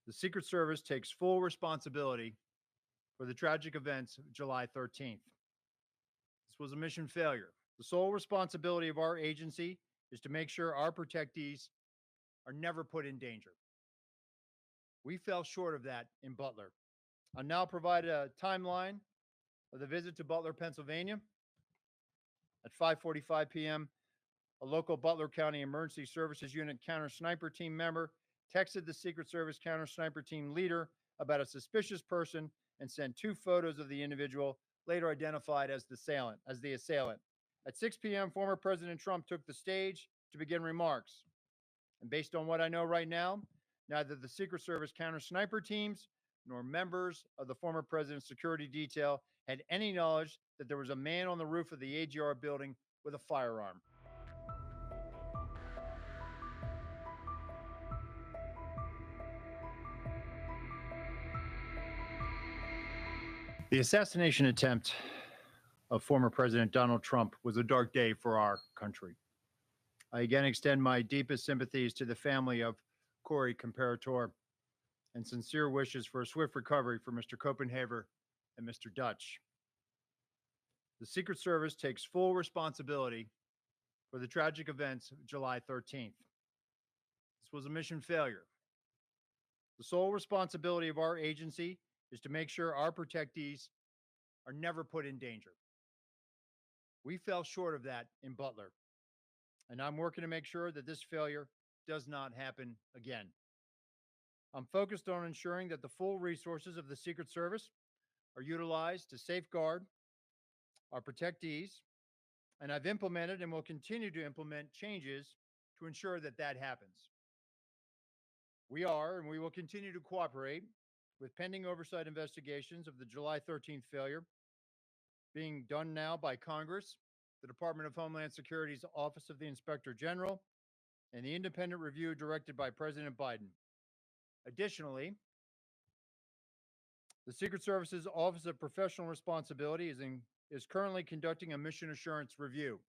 The Secret Service takes full responsibility for the tragic events of July 13th. This was a mission failure. The sole responsibility of our agency is to make sure our protectees are never put in danger. We fell short of that in Butler. I'll now provide a timeline of the visit to Butler, Pennsylvania. At 5:45 p.m., a local Butler County Emergency Services Unit counter sniper team member texted the Secret Service counter sniper team leader about a suspicious person and sent two photos of the individual later identified as the assailant. At 6 p.m., former President Trump took the stage to begin remarks. And based on what I know right now, neither the Secret Service counter sniper teams nor members of the former president's security detail had any knowledge that there was a man on the roof of the AGR building with a firearm. The assassination attempt of former President Donald Trump was a dark day for our country. I again extend my deepest sympathies to the family of Corey Comparator and sincere wishes for a swift recovery for Mr. Copenhaver and Mr. Dutch. The Secret Service takes full responsibility for the tragic events of July 13th. This was a mission failure. The sole responsibility of our agency is to make sure our protectees are never put in danger. We fell short of that in Butler, and I'm working to make sure that this failure does not happen again. I'm focused on ensuring that the full resources of the Secret Service are utilized to safeguard our protectees, and I've implemented and will continue to implement changes to ensure that that happens. We are and we will continue to cooperate with pending oversight investigations of the July 13th failure being done now by Congress, the Department of Homeland Security's Office of the Inspector General, and the independent review directed by President Biden. Additionally, the Secret Service's Office of Professional Responsibility is currently conducting a mission assurance review.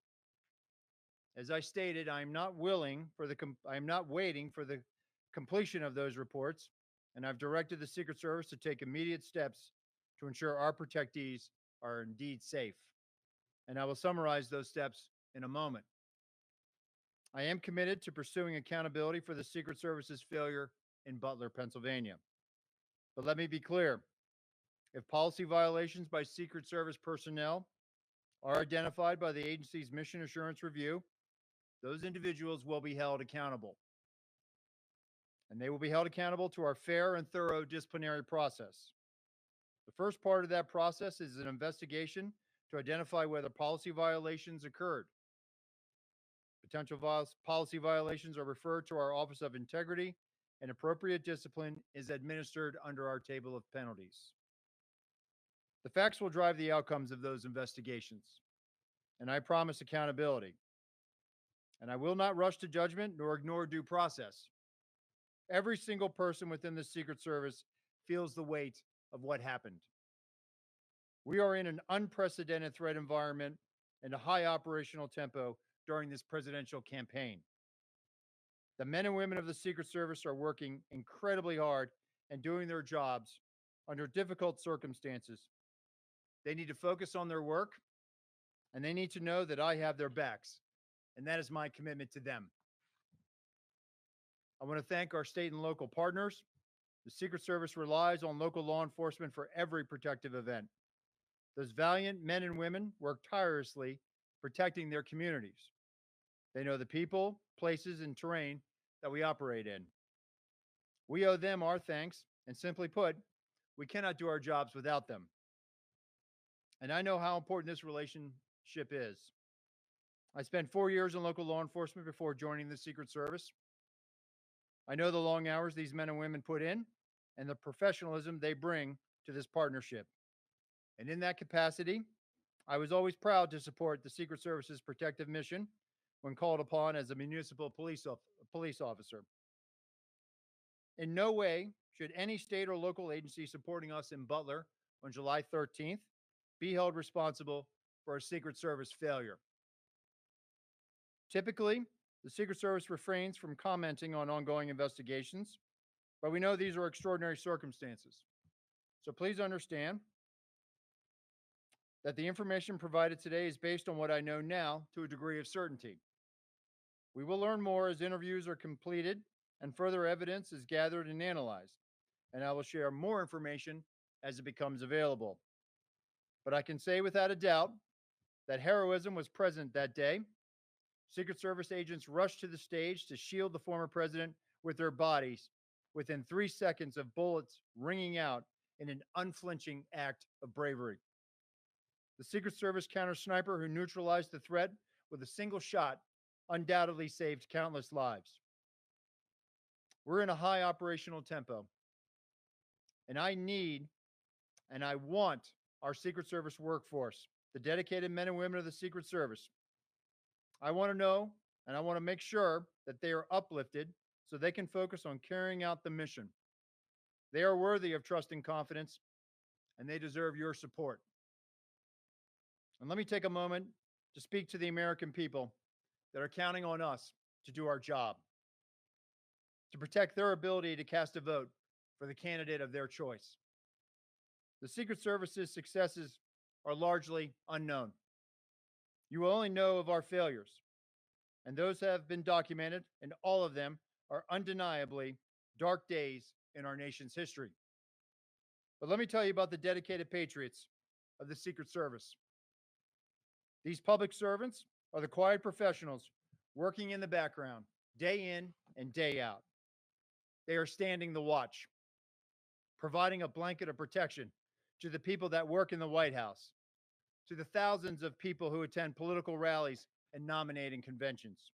As I stated, I am not waiting for the completion of those reports, and I've directed the Secret Service to take immediate steps to ensure our protectees are indeed safe. And I will summarize those steps in a moment. I am committed to pursuing accountability for the Secret Service's failure in Butler, Pennsylvania. But let me be clear. If policy violations by Secret Service personnel are identified by the agency's mission assurance review, those individuals will be held accountable. And they will be held accountable to our fair and thorough disciplinary process. The first part of that process is an investigation to identify whether policy violations occurred. Potential policy violations are referred to our Office of Integrity, and appropriate discipline is administered under our table of penalties. The facts will drive the outcomes of those investigations, and I promise accountability. And I will not rush to judgment nor ignore due process. Every single person within the Secret Service feels the weight of what happened. We are in an unprecedented threat environment and a high operational tempo during this presidential campaign. The men and women of the Secret Service are working incredibly hard and doing their jobs under difficult circumstances. They need to focus on their work, and they need to know that I have their backs, and that is my commitment to them. I want to thank our state and local partners. The Secret Service relies on local law enforcement for every protective event. Those valiant men and women work tirelessly protecting their communities. They know the people, places, and terrain that we operate in. We owe them our thanks, and simply put, we cannot do our jobs without them. And I know how important this relationship is. I spent 4 years in local law enforcement before joining the Secret Service. I know the long hours these men and women put in and the professionalism they bring to this partnership. And in that capacity, I was always proud to support the Secret Service's protective mission when called upon as a municipal police officer. In no way should any state or local agency supporting us in Butler on July 13th be held responsible for a Secret Service failure. Typically, the Secret Service refrains from commenting on ongoing investigations But we know these are extraordinary circumstances. So please understand that the information provided today is based on what I know now to a degree of certainty. We will learn more as interviews are completed and further evidence is gathered and analyzed, and I will share more information as it becomes available. But I can say without a doubt that heroism was present that day. Secret Service agents rushed to the stage to shield the former president with their bodies within 3 seconds of bullets ringing out in an unflinching act of bravery. The Secret Service counter sniper who neutralized the threat with a single shot undoubtedly saved countless lives. We're in a high operational tempo, and I need and I want our Secret Service workforce, the dedicated men and women of the Secret Service. I want to know and I want to make sure that they are uplifted so they can focus on carrying out the mission. They are worthy of trust and confidence, and they deserve your support. And let me take a moment to speak to the American people that are counting on us to do our job, to protect their ability to cast a vote for the candidate of their choice. The Secret Service's successes are largely unknown. You will only know of our failures, and those have been documented, and all of them are undeniably dark days in our nation's history. But let me tell you about the dedicated patriots of the Secret Service. These public servants are the quiet professionals working in the background, day in and day out. They are standing the watch, providing a blanket of protection to the people that work in the White House, to the thousands of people who attend political rallies and nominating conventions,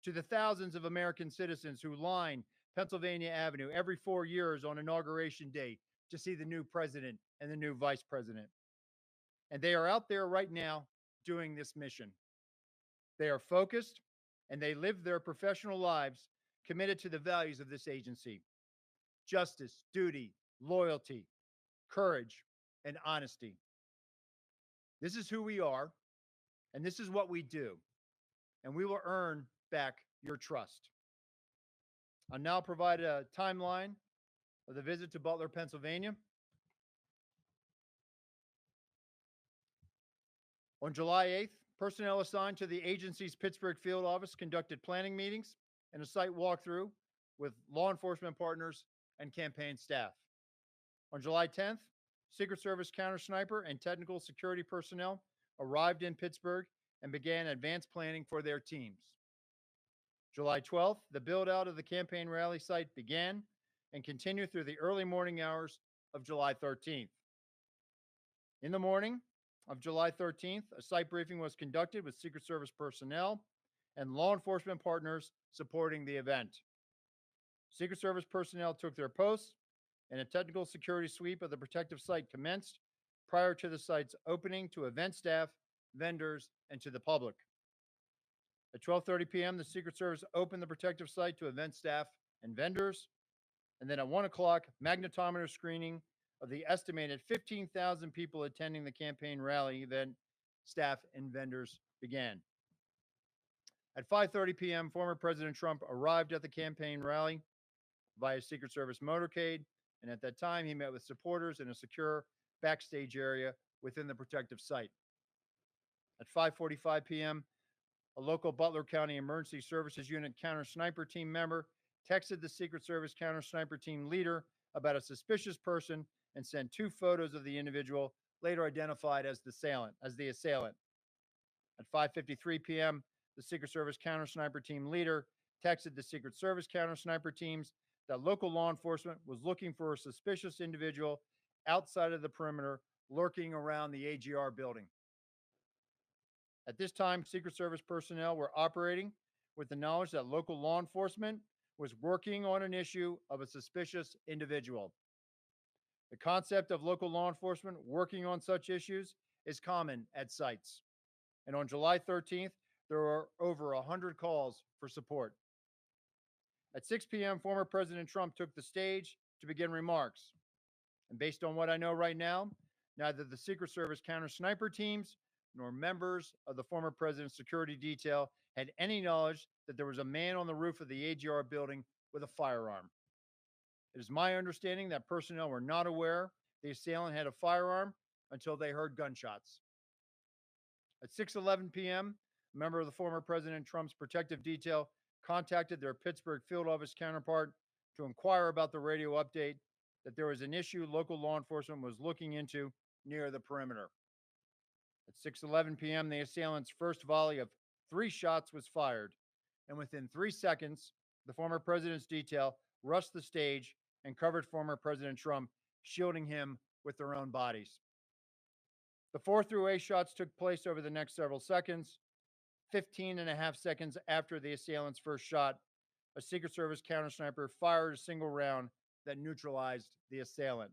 to the thousands of American citizens who line Pennsylvania Avenue every 4 years on Inauguration Day to see the new president and the new vice president. And they are out there right now doing this mission. They are focused and they live their professional lives committed to the values of this agency: justice, duty, loyalty, courage, and honesty. This is who we are, and this is what we do, and we will earn back your trust. I'll now provide a timeline of the visit to Butler, Pennsylvania. On July 8th, personnel assigned to the agency's Pittsburgh field office conducted planning meetings and a site walkthrough with law enforcement partners and campaign staff. On July 10th, Secret Service counter sniper and technical security personnel arrived in Pittsburgh and began advanced planning for their teams. July 12th, the build out of the campaign rally site began and continued through the early morning hours of July 13th. In the morning of July 13th, a site briefing was conducted with Secret Service personnel and law enforcement partners supporting the event. Secret Service personnel took their posts, and a technical security sweep of the protective site commenced prior to the site's opening to event staff, vendors, and to the public. At 12:30 p.m., the Secret Service opened the protective site to event staff and vendors, and then at 1 o'clock, magnetometer screening of the estimated 15,000 people attending the campaign rally event, staff, and vendors began. At 5:30 p.m., former President Trump arrived at the campaign rally via Secret Service motorcade, and at that time, he met with supporters in a secure backstage area within the protective site. At 5:45 p.m., a local Butler County Emergency Services Unit counter sniper team member texted the Secret Service counter sniper team leader about a suspicious person and sent 2 photos of the individual, later identified as the assailant. At 5:53 p.m., the Secret Service counter sniper team leader texted the Secret Service counter sniper teams that local law enforcement was looking for a suspicious individual outside of the perimeter lurking around the AGR building. At this time, Secret Service personnel were operating with the knowledge that local law enforcement was working on an issue of a suspicious individual. The concept of local law enforcement working on such issues is common at sites. And on July 13th, there were over 100 calls for support. At 6 p.m., former President Trump took the stage to begin remarks. And based on what I know right now, neither the Secret Service counter sniper teams nor members of the former president's security detail had any knowledge that there was a man on the roof of the AGR building with a firearm. It is my understanding that personnel were not aware the assailant had a firearm until they heard gunshots. At 6:11 p.m., a member of the former President Trump's protective detail contacted their Pittsburgh field office counterpart to inquire about the radio update that there was an issue local law enforcement was looking into near the perimeter. At 6:11 p.m., the assailant's first volley of 3 shots was fired, and within 3 seconds, the former president's detail rushed the stage and covered former President Trump, shielding him with their own bodies. The 4 through 8 shots took place over the next several seconds. 15 and a half seconds after the assailant's first shot, a Secret Service counter sniper fired a single round that neutralized the assailant.